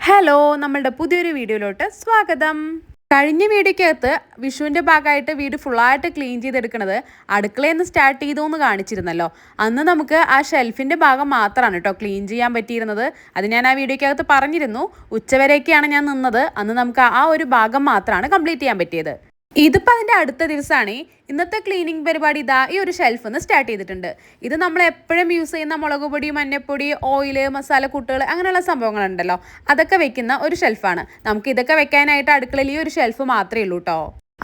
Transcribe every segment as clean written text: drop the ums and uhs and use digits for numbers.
Hello, നമ്മളുടെ പുതിയൊരു വീഡിയോയിലോട്ട് സ്വാഗതം. കഴിഞ്ഞ വീഡിയോക്കകത്ത് വിഷുവിൻ്റെ ഭാഗമായിട്ട് വീട് ഫുള്ളായിട്ട് ക്ലീൻ ചെയ്തെടുക്കുന്നത് അടുക്കളയിൽ നിന്ന് സ്റ്റാർട്ട് ചെയ്തു എന്ന് കാണിച്ചിരുന്നല്ലോ. അന്ന് നമുക്ക് ആ ഷെൽഫിൻ്റെ ഭാഗം മാത്രമാണ് കേട്ടോ ക്ലീൻ ചെയ്യാൻ പറ്റിയിരുന്നത്. അത് ഞാൻ ആ വീഡിയോക്കകത്ത് പറഞ്ഞിരുന്നു. ഉച്ചവരെയൊക്കെയാണ് ഞാൻ നിന്നത്. അന്ന് നമുക്ക് ആ ഒരു ഭാഗം മാത്രമാണ് കംപ്ലീറ്റ് ചെയ്യാൻ പറ്റിയത്. ഇതിപ്പോൾ അതിൻ്റെ അടുത്ത ദിവസമാണ്. ഇന്നത്തെ ക്ലീനിങ് പരിപാടി ഇതാ ഈ ഒരു ഷെൽഫ് നിന്ന് സ്റ്റാർട്ട് ചെയ്തിട്ടുണ്ട്. ഇത് നമ്മൾ എപ്പോഴും യൂസ് ചെയ്യുന്ന മുളക് പൊടി, മഞ്ഞപ്പൊടി, ഓയില്, മസാലക്കൂട്ടുകൾ അങ്ങനെയുള്ള സംഭവങ്ങളുണ്ടല്ലോ, അതൊക്കെ വെക്കുന്ന ഒരു ഷെൽഫാണ്. നമുക്ക് ഇതൊക്കെ വെക്കാനായിട്ട് അടുക്കളയിൽ ഈ ഒരു ഷെൽഫ് മാത്രമേ ഉള്ളൂ കേട്ടോ.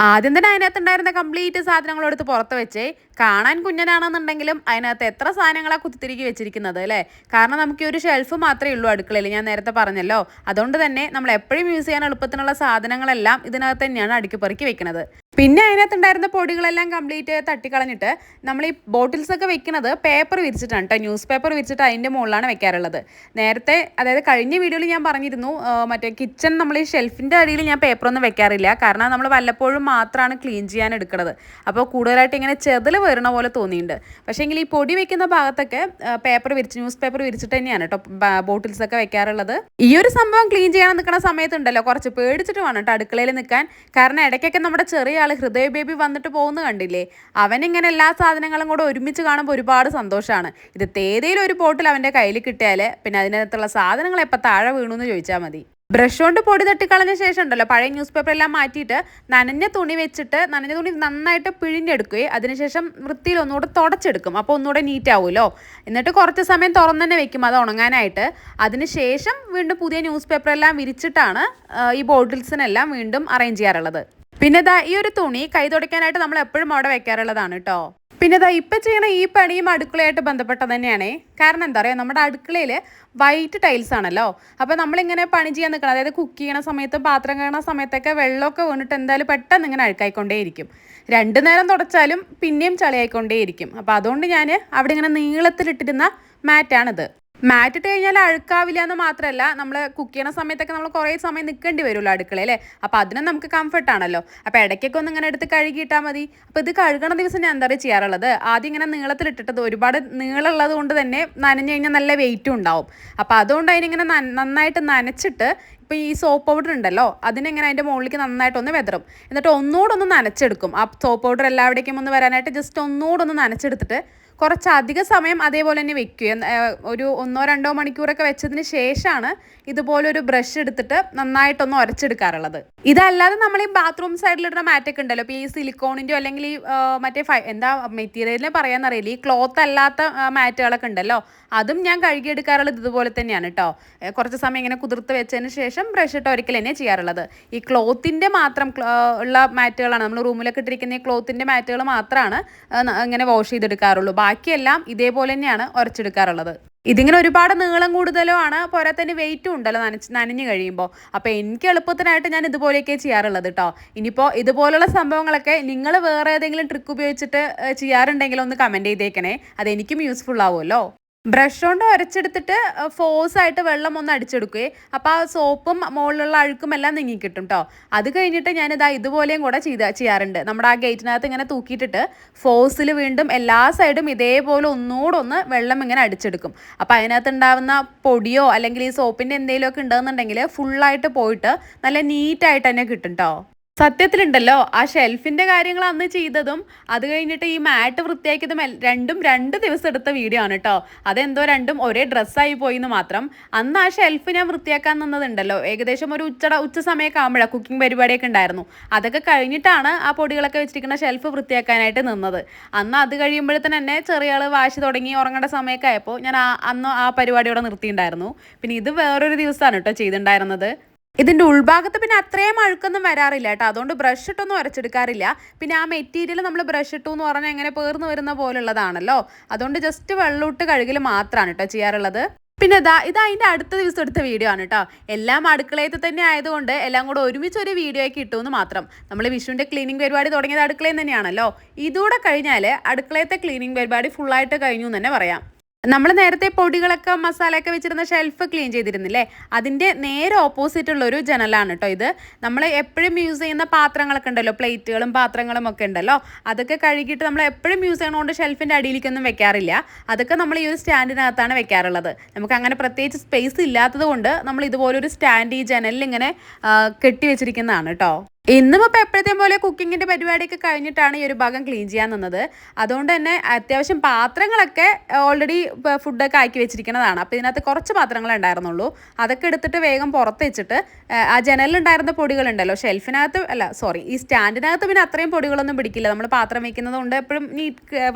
ആദ്യം തന്നെ അതിനകത്തുണ്ടായിരുന്ന കംപ്ലീറ്റ് സാധനങ്ങളെടുത്ത് പുറത്ത് വെച്ചേ. കാണാൻ കുഞ്ഞനാണെന്നുണ്ടെങ്കിലും അതിനകത്ത് എത്ര സാധനങ്ങളാണ് കുത്തിത്തിരിക്കി വെച്ചിരിക്കുന്നത് അല്ലേ. കാരണം നമുക്ക് ഈ ഒരു ഷെൽഫ് മാത്രമേ ഉള്ളൂ അടുക്കളയിൽ, ഞാൻ നേരത്തെ പറഞ്ഞല്ലോ. അതുകൊണ്ട് തന്നെ നമ്മൾ എപ്പോഴും യൂസ് ചെയ്യാൻ എളുപ്പത്തിനുള്ള സാധനങ്ങളെല്ലാം ഇതിനകത്ത് തന്നെയാണ് അടുക്കി പെറുക്കി വെക്കുന്നത്. പിന്നെ അതിനകത്തുണ്ടായിരുന്ന പൊടികളെല്ലാം കംപ്ലീറ്റ് തട്ടിക്കളഞ്ഞിട്ട് നമ്മൾ ഈ ബോട്ടിൽസൊക്കെ വെക്കുന്നത് പേപ്പർ വിരിച്ചിട്ടാണ് കേട്ടോ. ന്യൂസ് പേപ്പർ വിരിച്ചിട്ട് അതിൻ്റെ മുകളിലാണ് വെക്കാറുള്ളത്. നേരത്തെ, അതായത് കഴിഞ്ഞ വീഡിയോയിൽ ഞാൻ പറഞ്ഞിരുന്നു, മറ്റേ കിച്ചൺ നമ്മൾ ഈ ഷെൽഫിൻ്റെ അടിയിൽ ഞാൻ പേപ്പറൊന്നും വെക്കാറില്ല. കാരണം നമ്മൾ വല്ലപ്പോഴും മാത്രമാണ് ക്ലീൻ ചെയ്യാൻ എടുക്കുന്നത്. അപ്പോൾ കൂടുതലായിട്ട് ഇങ്ങനെ ചെതൽ വരണ പോലെ തോന്നിയിട്ടുണ്ട്. പക്ഷേ എങ്കിൽ ഈ പൊടി വെക്കുന്ന ഭാഗത്തൊക്കെ പേപ്പർ വിരിച്ച്, ന്യൂസ് പേപ്പർ വിരിച്ചിട്ട് തന്നെയാണ് കേട്ടോ ബോട്ടിൽസൊക്കെ വെക്കാറുള്ളത്. ഈ ഒരു സംഭവം ക്ലീൻ ചെയ്യാൻ നിൽക്കുന്ന സമയത്തുണ്ടല്ലോ കുറച്ച് പേടിച്ചിട്ട് വേണം കേട്ടോ അടുക്കളയിൽ നിൽക്കാൻ. കാരണം ഇടയ്ക്കൊക്കെ നമ്മുടെ ചെറിയ ഹൃദയ ബേബി വന്നിട്ട് പോകുന്ന കണ്ടില്ലേ, അവനിങ്ങനെ എല്ലാ സാധനങ്ങളും കൂടെ ഒരുമിച്ച് കാണുമ്പോൾ ഒരുപാട് സന്തോഷമാണ്. ഇത് ഏതെങ്കിലും ഒരു ബോട്ടിൽ അവൻ്റെ കയ്യിൽ കിട്ടിയാൽ പിന്നെ അതിനകത്തുള്ള സാധനങ്ങൾ എപ്പോൾ താഴെ വീണു എന്ന് ചോദിച്ചാൽ മതി. ബ്രഷ് കൊണ്ട് പൊടി തട്ടിക്കളഞ്ഞ ശേഷം ഉണ്ടല്ലോ പഴയ ന്യൂസ് പേപ്പർ എല്ലാം മാറ്റിയിട്ട് നനഞ്ഞ തുണി വെച്ചിട്ട് നനഞ്ഞ തുണി നന്നായിട്ട് പിഴിഞ്ഞെടുക്കുകയും അതിനുശേഷം വൃത്തിയിൽ ഒന്നുകൂടെ തുടച്ചെടുക്കും. അപ്പോൾ ഒന്നുകൂടെ നീറ്റ് ആവുമല്ലോ. എന്നിട്ട് കുറച്ച് സമയം തുറന്നു തന്നെ വെക്കും അത് ഉണങ്ങാനായിട്ട്. അതിനുശേഷം വീണ്ടും പുതിയ ന്യൂസ് പേപ്പർ എല്ലാം വിരിച്ചിട്ടാണ് ഈ ബോട്ടിൽസിനെല്ലാം വീണ്ടും അറേഞ്ച് ചെയ്യാറുള്ളത്. പിന്നെ ഈ ഒരു തുണി കൈ തുടയ്ക്കാനായിട്ട് നമ്മൾ എപ്പോഴും അവിടെ വെക്കാറുള്ളതാണ് കേട്ടോ. പിന്നെ ഇപ്പം ചെയ്യണ ഈ പണിയും അടുക്കളയായിട്ട് ബന്ധപ്പെട്ടത് തന്നെയാണേ. കാരണം എന്താ പറയുക, നമ്മുടെ അടുക്കളയിൽ വൈറ്റ് ടൈൽസ് ആണല്ലോ. അപ്പോൾ നമ്മളിങ്ങനെ പണി ചെയ്യാൻ നിൽക്കണം, അതായത് കുക്ക് ചെയ്യണ സമയത്തും പാത്രം കഴുകണ സമയത്തൊക്കെ വെള്ളമൊക്കെ വീണിട്ട് എന്തായാലും പെട്ടെന്ന് ഇങ്ങനെ അഴുക്കായിക്കൊണ്ടേയിരിക്കും. 2 നേരം തുടച്ചാലും പിന്നെയും ചളിയായിക്കൊണ്ടേയിരിക്കും. അപ്പോൾ അതുകൊണ്ട് ഞാൻ അവിടെ ഇങ്ങനെ നീളത്തിലിട്ടിരുന്ന മാറ്റാണിത്. മാറ്റ് ഇട്ട് കഴിഞ്ഞാൽ അഴുക്കാവില്ല എന്ന് മാത്രമല്ല, നമ്മൾ കുക്ക് ചെയ്യണ സമയത്തൊക്കെ നമ്മൾ കുറേ സമയം നിൽക്കേണ്ടി വരുമല്ലോ അടുക്കളയിൽ. അപ്പോൾ അതിനും നമുക്ക് കംഫർട്ടാണല്ലോ. അപ്പോൾ ഇടയ്ക്കൊക്കെ ഒന്ന് ഇങ്ങനെ എടുത്ത് കഴുകിയിട്ടാൽ മതി. അപ്പോൾ ഇത് കഴുകണ ദിവസം ഞാൻ എന്താ ചെയ്യാറുള്ളത്, ആദ്യം ഇങ്ങനെ നീളത്തിലിട്ടിട്ടത്, ഒരുപാട് നീളമുള്ളത് കൊണ്ട് തന്നെ നനഞ്ഞു കഴിഞ്ഞാൽ നല്ല വെയിറ്റും ഉണ്ടാവും. അപ്പോൾ അതുകൊണ്ട് അതിനിങ്ങനെ നന്നായിട്ട് നനച്ചിട്ട്, ഇപ്പോൾ ഈ സോപ്പ് പൗഡർ ഉണ്ടല്ലോ അതിനെങ്ങനെ അതിൻ്റെ മുകളിലേക്ക് നന്നായിട്ടൊന്ന് വെതറും. എന്നിട്ട് ഒന്നുകൂടെ ഒന്ന് നനച്ചെടുക്കും. ആ സോപ്പ് പൗഡർ എല്ലാവിടേക്കും ഒന്ന് വരാനായിട്ട് ജസ്റ്റ് ഒന്നുകൂടെ ഒന്ന് നനച്ചെടുത്തിട്ട് കുറച്ചധികം സമയം അതേപോലെ തന്നെ വെക്കുക. ഒരു 1-2 മണിക്കൂറൊക്കെ വെച്ചതിന് ശേഷമാണ് ഇതുപോലൊരു ബ്രഷ് എടുത്തിട്ട് നന്നായിട്ടൊന്ന് ഉരച്ചെടുക്കാറുള്ളത്. ഇതല്ലാതെ നമ്മൾ ഈ ബാത്റൂം സൈഡിലിടുന്ന മാറ്റൊക്കെ ഉണ്ടല്ലോ, ഇപ്പോൾ ഈ സിലിക്കോണിൻ്റെയോ അല്ലെങ്കിൽ ഈ മറ്റേ എന്താ മെറ്റീരിയലിനെ പറയാമെന്നറിയില്ല, ഈ ക്ലോത്ത് അല്ലാത്ത മാറ്റുകളൊക്കെ ഉണ്ടല്ലോ, അതും ഞാൻ കഴുകിയെടുക്കാറുള്ളത് ഇതുപോലെ തന്നെയാണ് കേട്ടോ. കുറച്ച് സമയം ഇങ്ങനെ കുതിർത്ത് വെച്ചതിന് ശേഷം ബ്രഷ് ഇട്ട് ഒരിക്കൽ തന്നെ ചെയ്യാറുള്ളത്. ഈ ക്ലോത്തിൻ്റെ മാത്രം ഉള്ള മാറ്റുകളാണ്, നമ്മൾ റൂമിലൊക്കെ ഇട്ടിരിക്കുന്ന ഈ ക്ലോത്തിൻ്റെ മാറ്റുകൾ മാത്രമാണ് ഇങ്ങനെ വാഷ് ചെയ്തെടുക്കാറുള്ളൂ. ബാക്കിയെല്ലാം ഇതേപോലെ തന്നെയാണ് ഉരച്ചെടുക്കാറുള്ളത്. ഇതിങ്ങനെ ഒരുപാട് നീളം കൂടുതലോ ആണ്, പോരാ തന്നെ വെയിറ്റും ഉണ്ടല്ലോ നനഞ്ഞു കഴിയുമ്പോൾ. അപ്പോൾ എനിക്ക് എളുപ്പത്തിനായിട്ട് ഞാൻ ഇതുപോലെയൊക്കെ ചെയ്യാറുള്ളത് കേട്ടോ. ഇനിയിപ്പോൾ ഇതുപോലുള്ള സംഭവങ്ങളൊക്കെ നിങ്ങൾ വേറെ ഏതെങ്കിലും ട്രിക്ക് ഉപയോഗിച്ചിട്ട് ചെയ്യാറുണ്ടെങ്കിൽ ഒന്ന് കമൻറ്റ് ചെയ്തേക്കണേ, അതെനിക്കും യൂസ്ഫുൾ ആവുമല്ലോ. ബ്രഷ് കൊണ്ട് ഉരച്ചെടുത്തിട്ട് ഫോഴ്സായിട്ട് വെള്ളം ഒന്ന് അടിച്ചെടുക്കുകയെ, അപ്പോൾ ആ സോപ്പും മുകളിലുള്ള അഴുക്കും എല്ലാം നീങ്ങിക്കിട്ടും കേട്ടോ. അത് കഴിഞ്ഞിട്ട് ഞാനിതാ ഇതുപോലെയും കൂടെ ചെയ്യാറുണ്ട്. നമ്മുടെ ആ ഗേറ്റിനകത്ത് ഇങ്ങനെ തൂക്കിയിട്ടിട്ട് ഫോഴ്സിൽ വീണ്ടും എല്ലാ സൈഡും ഇതേപോലെ ഒന്നുകൂടെ വെള്ളം ഇങ്ങനെ അടിച്ചെടുക്കും. അപ്പോൾ അതിനകത്ത് ഉണ്ടാകുന്ന പൊടിയോ അല്ലെങ്കിൽ ഈ സോപ്പിൻ്റെ എന്തെങ്കിലുമൊക്കെ ഉണ്ടെന്നുണ്ടെങ്കിൽ ഫുള്ളായിട്ട് പോയിട്ട് നല്ല നീറ്റായിട്ട് തന്നെ കിട്ടും കേട്ടോ. സത്യത്തിലുണ്ടല്ലോ ആ ഷെൽഫിൻ്റെ കാര്യങ്ങൾ അന്ന് ചെയ്തതും അത് കഴിഞ്ഞിട്ട് ഈ മാറ്റ് വൃത്തിയാക്കിയതും രണ്ടും 2 ദിവസം എടുത്ത വീഡിയോ ആണ് കേട്ടോ. അതെന്തോ രണ്ടും ഒരേ ഡ്രസ്സായി പോയി എന്ന് മാത്രം. അന്ന് ആ ഷെൽഫ് ഞാൻ വൃത്തിയാക്കാൻ നിന്നതുണ്ടല്ലോ ഏകദേശം ഒരു ഉച്ച സമയമൊക്കെ ആകുമ്പോഴാണ്, കുക്കിംഗ് പരിപാടിയൊക്കെ ഉണ്ടായിരുന്നു. അതൊക്കെ കഴിഞ്ഞിട്ടാണ് ആ പൊടികളൊക്കെ വെച്ചിരിക്കുന്ന ഷെൽഫ് വൃത്തിയാക്കാനായിട്ട് നിന്നത്. അന്ന് അത് കഴിയുമ്പോഴത്തേന് തന്നെ ചെറിയ ആൾ വാശി തുടങ്ങി ഉറങ്ങേണ്ട സമയമൊക്കെ ആയപ്പോൾ ഞാൻ അന്ന് ആ പരിപാടിയോടെ നിർത്തിയിട്ടുണ്ടായിരുന്നു. പിന്നെ ഇത് വേറൊരു ദിവസമാണ് കേട്ടോ ചെയ്തിട്ടുണ്ടായിരുന്നത്. ഇതിൻ്റെ ഉൾഭാഗത്ത് പിന്നെ അത്രയും അഴുക്കൊന്നും വരാറില്ല കേട്ടോ. അതുകൊണ്ട് ബ്രഷ് ഇട്ടൊന്നും ഉരച്ചെടുക്കാറില്ല. പിന്നെ ആ മെറ്റീരിയൽ നമ്മൾ ബ്രഷ് ഇട്ടു എന്ന് പറഞ്ഞാൽ എങ്ങനെ പേർന്ന് വരുന്ന പോലുള്ളതാണല്ലോ. അതുകൊണ്ട് ജസ്റ്റ് വെള്ളമിട്ട് കഴുകൽ മാത്രമാണ് കേട്ടോ ചെയ്യാറുള്ളത്. പിന്നെ ഇത് അതിൻ്റെ അടുത്ത ദിവസം എടുത്ത വീഡിയോ ആണ് കേട്ടോ. എല്ലാം അടുക്കളയത്ത് തന്നെ ആയതുകൊണ്ട് എല്ലാം കൂടെ ഒരുമിച്ച് ഒരു വീഡിയോ ആക്കി കിട്ടുമെന്ന് മാത്രം. നമ്മൾ വിഷുവിൻ്റെ ക്ലീനിങ് പരിപാടി തുടങ്ങിയത് അടുക്കളയിൽ തന്നെയാണല്ലോ. ഇതൂടെ കഴിഞ്ഞാൽ അടുക്കളയത്തെ ക്ലീനിങ് പരിപാടി ഫുള്ളായിട്ട് കഴിഞ്ഞു എന്ന് തന്നെ പറയാം. നമ്മൾ നേരത്തെ പൊടികളൊക്കെ മസാലയൊക്കെ വെച്ചിരുന്ന ഷെൽഫ് ക്ലീൻ ചെയ്തിരുന്നില്ലേ, അതിൻ്റെ നേരെ ഓപ്പോസിറ്റ് ഉള്ളൊരു ജനലാണ് കേട്ടോ ഇത്. നമ്മൾ എപ്പോഴും യൂസ് ചെയ്യുന്ന പാത്രങ്ങളൊക്കെ ഉണ്ടല്ലോ, പ്ലേറ്റുകളും പാത്രങ്ങളും ഒക്കെ ഉണ്ടല്ലോ, അതൊക്കെ കഴുകിയിട്ട് നമ്മൾ എപ്പോഴും യൂസ് ചെയ്യണതുകൊണ്ട് ഷെൽഫിൻ്റെ അടിയിലേക്കൊന്നും വെക്കാറില്ല. അതൊക്കെ നമ്മൾ ഈ ഒരു സ്റ്റാൻഡിനകത്താണ് വെക്കാറുള്ളത്. നമുക്ക് അങ്ങനെ പ്രത്യേകിച്ച് സ്പേസ് ഇല്ലാത്തത് കൊണ്ട് നമ്മൾ ഇതുപോലൊരു സ്റ്റാൻഡ് ഈ ജനലിൽ ഇങ്ങനെ കെട്ടി വെച്ചിരിക്കുന്നതാണ് കേട്ടോ. ഇന്നും ഇപ്പോൾ എപ്പോഴത്തെ പോലെ കുക്കിങ്ങിൻ്റെ പരിപാടിയൊക്കെ കഴിഞ്ഞിട്ടാണ് ഈ ഒരു ഭാഗം ക്ലീൻ ചെയ്യാൻ നിന്നത്. അതുകൊണ്ട് തന്നെ അത്യാവശ്യം പാത്രങ്ങളൊക്കെ ഓൾറെഡി ഫുഡൊക്കെ ആക്കി വെച്ചിരിക്കുന്നതാണ്. അപ്പോൾ ഇതിനകത്ത് കുറച്ച് പാത്രങ്ങളെ ഉണ്ടായിരുന്നുള്ളൂ. അതൊക്കെ എടുത്തിട്ട് വേഗം പുറത്ത് വെച്ചിട്ട് ആ ജനലിലുണ്ടായിരുന്ന പൊടികളുണ്ടല്ലോ, ഷെൽഫിനകത്ത് ഈ സ്റ്റാൻഡിനകത്ത് പിന്നെ അത്രയും പൊടികളൊന്നും പിടിക്കില്ല. നമ്മൾ പാത്രം വയ്ക്കുന്നത് കൊണ്ട് എപ്പോഴും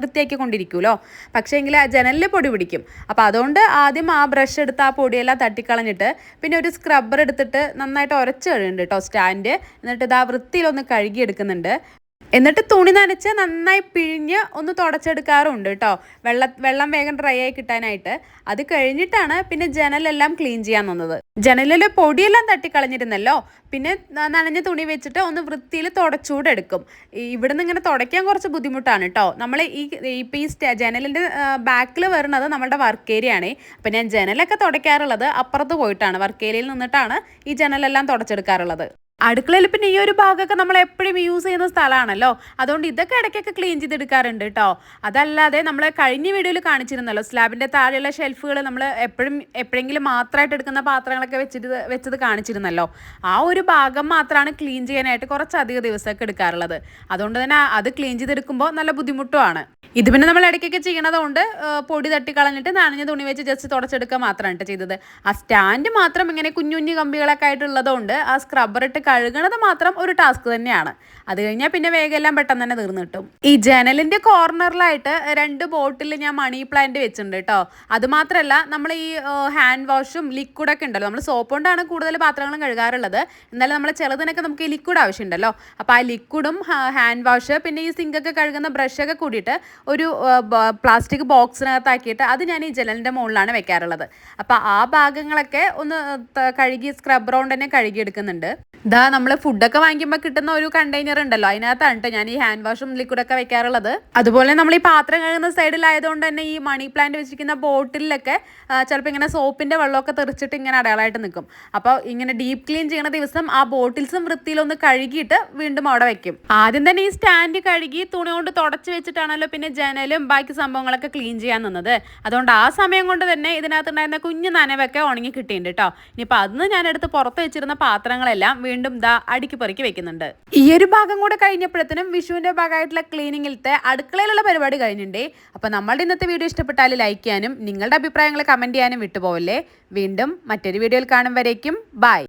വൃത്തിയാക്കി കൊണ്ടിരിക്കുമല്ലോ. പക്ഷേ എങ്കിൽ ആ ജനലിൽ പൊടി പിടിക്കും. അപ്പോൾ അതുകൊണ്ട് ആദ്യം ആ ബ്രഷ് എടുത്ത് ആ പൊടിയെല്ലാം തട്ടിക്കളഞ്ഞിട്ട് പിന്നെ ഒരു സ്ക്രബ്ബർ എടുത്തിട്ട് നന്നായിട്ട് ഉരച്ച് കഴിയുന്നുണ്ട് കേട്ടോ സ്റ്റാൻഡ്. എന്നിട്ട് ഇതാ വൃത്തിയിലൊന്ന് കഴുകിയെടുക്കുന്നുണ്ട്. എന്നിട്ട് തുണി നനച്ച് നന്നായി പിഴിഞ്ഞ് ഒന്ന് തുടച്ചെടുക്കാറുണ്ട് കേട്ടോ, വെള്ളം വേഗം ഡ്രൈ ആയി കിട്ടാനായിട്ട്. അത് കഴിഞ്ഞിട്ടാണ് പിന്നെ ജനലെല്ലാം ക്ലീൻ ചെയ്യാൻ വന്നത്. ജനലിൽ പൊടിയെല്ലാം തട്ടിക്കളഞ്ഞിരുന്നല്ലോ, പിന്നെ നനഞ്ഞ തുണി വെച്ചിട്ട് ഒന്ന് വൃത്തിയിൽ തുടച്ചുകൂടെ എടുക്കും. ഇവിടുന്ന് ഇങ്ങനെ തുടയ്ക്കാൻ കുറച്ച് ബുദ്ധിമുട്ടാണ് കേട്ടോ. നമ്മൾ ഇപ്പം ഈ ജനലിൻ്റെ ബാക്കിൽ വരുന്നത് നമ്മളുടെ വർക്ക് ഏരിയ ആണ്. അപ്പം ഞാൻ ജനലൊക്കെ തുടയ്ക്കാറുള്ളത് അപ്പുറത്ത് പോയിട്ടാണ്, വർക്ക് ഏരിയയിൽ നിന്നിട്ടാണ് ഈ ജനലെല്ലാം തുടച്ചെടുക്കാറുള്ളത്. അടുക്കളയിൽ പിന്നെ ഈ ഒരു ഭാഗമൊക്കെ നമ്മൾ എപ്പോഴും യൂസ് ചെയ്യുന്ന സ്ഥലമാണല്ലോ, അതുകൊണ്ട് ഇതൊക്കെ ഇടയ്ക്കൊക്കെ ക്ലീൻ ചെയ്തെടുക്കാറുണ്ട് കേട്ടോ. അതല്ലാതെ നമ്മൾ കഴിഞ്ഞ വീഡിയോയിൽ കാണിച്ചിരുന്നല്ലോ, സ്ലാബിൻ്റെ താഴെയുള്ള ഷെൽഫുകൾ നമ്മൾ എപ്പോഴെങ്കിലും മാത്രമായിട്ട് എടുക്കുന്ന പാത്രങ്ങളൊക്കെ വെച്ചത് കാണിച്ചിരുന്നല്ലോ. ആ ഒരു ഭാഗം മാത്രമാണ് ക്ലീൻ ചെയ്യാനായിട്ട് കുറച്ചധികം ദിവസമൊക്കെ എടുക്കാറുള്ളത്. അതുകൊണ്ട് തന്നെ അത് ക്ലീൻ ചെയ്തെടുക്കുമ്പോൾ നല്ല ബുദ്ധിമുട്ടുമാണ്. ഇത് പിന്നെ നമ്മൾ ഇടയ്ക്കൊക്കെ ചെയ്യണതുകൊണ്ട് പൊടി തട്ടിക്കളഞ്ഞിട്ട് നനഞ്ഞ തുണി വെച്ച് ജസ്റ്റ് തുടച്ചെടുക്കുക മാത്രമാണ് ചെയ്തത്. ആ സ്റ്റാൻഡ് മാത്രം ഇങ്ങനെ കുഞ്ഞു കുഞ്ഞു കമ്പികളൊക്കെ ആയിട്ടുള്ളതുകൊണ്ട് ആ സ്ക്രബ്ബർ ഇട്ട് കഴുകണത് മാത്രം ഒരു ടാസ്ക് തന്നെയാണ്. അത് കഴിഞ്ഞാൽ പിന്നെ വേഗം എല്ലാം പെട്ടെന്ന് തന്നെ തീർന്നു കിട്ടും. ഈ ജനലിൻ്റെ കോർണറിലായിട്ട് 2 ബോട്ടിൽ ഞാൻ മണി പ്ലാന്റ് വെച്ചിട്ടുണ്ട് കേട്ടോ. അതുമാത്രമല്ല നമ്മൾ ഈ ഹാൻഡ് വാഷും ലിക്വിഡൊക്കെ ഉണ്ടല്ലോ, നമ്മൾ സോപ്പ് കൊണ്ടാണ് കൂടുതൽ പാത്രങ്ങളും കഴുകാറുള്ളത്. എന്നാലും നമ്മൾ ചിലതിനൊക്കെ നമുക്ക് ഈ ലിക്വിഡ് ആവശ്യമുണ്ടല്ലോ. അപ്പോൾ ആ ലിക്വിഡും ഹാൻഡ് വാഷ് പിന്നെ ഈ സിങ്കൊക്കെ കഴുകുന്ന ബ്രഷൊക്കെ കൂടിയിട്ട് ഒരു പ്ലാസ്റ്റിക് ബോക്സിനകത്താക്കിയിട്ട് അത് ഞാൻ ഈ ജനലിൻ്റെ മുകളിലാണ് വെക്കാറുള്ളത്. അപ്പോൾ ആ ഭാഗങ്ങളൊക്കെ ഒന്ന് കഴുകി സ്ക്രബ്ബർ കൊണ്ട് തന്നെ കഴുകിയെടുക്കുന്നുണ്ട്. ഇതാ നമ്മൾ ഫുഡൊക്കെ വാങ്ങിക്കുമ്പോൾ കിട്ടുന്ന ഒരു കണ്ടെയ്നർ ഉണ്ടല്ലോ, അതിനകത്താണ് കേട്ടോ ഞാൻ ഈ ഹാൻഡ് വാഷും ലിക്വിഡൊക്കെ വെക്കാറുള്ളത്. അതുപോലെ നമ്മൾ ഈ പാത്രം കഴുകുന്ന സൈഡിലായതുകൊണ്ട് തന്നെ ഈ മണി പ്ലാന്റ് വെച്ചിരിക്കുന്ന ബോട്ടിലൊക്കെ ചിലപ്പോൾ ഇങ്ങനെ സോപ്പിൻ്റെ വെള്ളമൊക്കെ തെറിച്ചിട്ട് ഇങ്ങനെ അടയാളമായിട്ട് നിൽക്കും. അപ്പോൾ ഇങ്ങനെ ഡീപ്പ് ക്ലീൻ ചെയ്യുന്ന ദിവസം ആ ബോട്ടിൽസും വൃത്തിയിലൊന്ന് കഴുകിയിട്ട് വീണ്ടും അവിടെ വെക്കും. ആദ്യം തന്നെ ഈ സ്റ്റാൻഡ് കഴുകി തുണി കൊണ്ട് തുടച്ച് വെച്ചിട്ടാണല്ലോ പിന്നെ ജനലും ബാക്കി സംഭവങ്ങളൊക്കെ ക്ലീൻ ചെയ്യാൻ നിന്നത്. അതുകൊണ്ട് ആ സമയം കൊണ്ട് തന്നെ ഇതിനകത്തുണ്ടായിരുന്ന കുഞ്ഞു നനവൊക്കെ ഉണങ്ങി കിട്ടിയിട്ടുണ്ട് കേട്ടോ. ഇനിയിപ്പോൾ അന്ന് ഞാനെടുത്ത് പുറത്ത് വെച്ചിരുന്ന പാത്രങ്ങളെല്ലാം വീണ്ടും അടുക്കി പെറുക്കി വെക്കുന്നുണ്ട്. ഈ ഒരു ഭാഗം കൂടെ കഴിഞ്ഞപ്പോഴത്തേനും വിഷുവിന്റെ ഭാഗമായിട്ടുള്ള ക്ലീനിങ്ങിലത്തെ അടുക്കളയിലുള്ള പരിപാടി കഴിഞ്ഞിട്ടുണ്ടേ. അപ്പോൾ നമ്മളുടെ ഇന്നത്തെ വീഡിയോ ഇഷ്ടപ്പെട്ടാൽ ലൈക്ക് ചെയ്യാനും നിങ്ങളുടെ അഭിപ്രായങ്ങൾ കമന്റ് ചെയ്യാനും വിട്ടുപോകല്ലേ. വീണ്ടും മറ്റൊരു വീഡിയോയിൽ കാണും വരേക്കും ബൈ.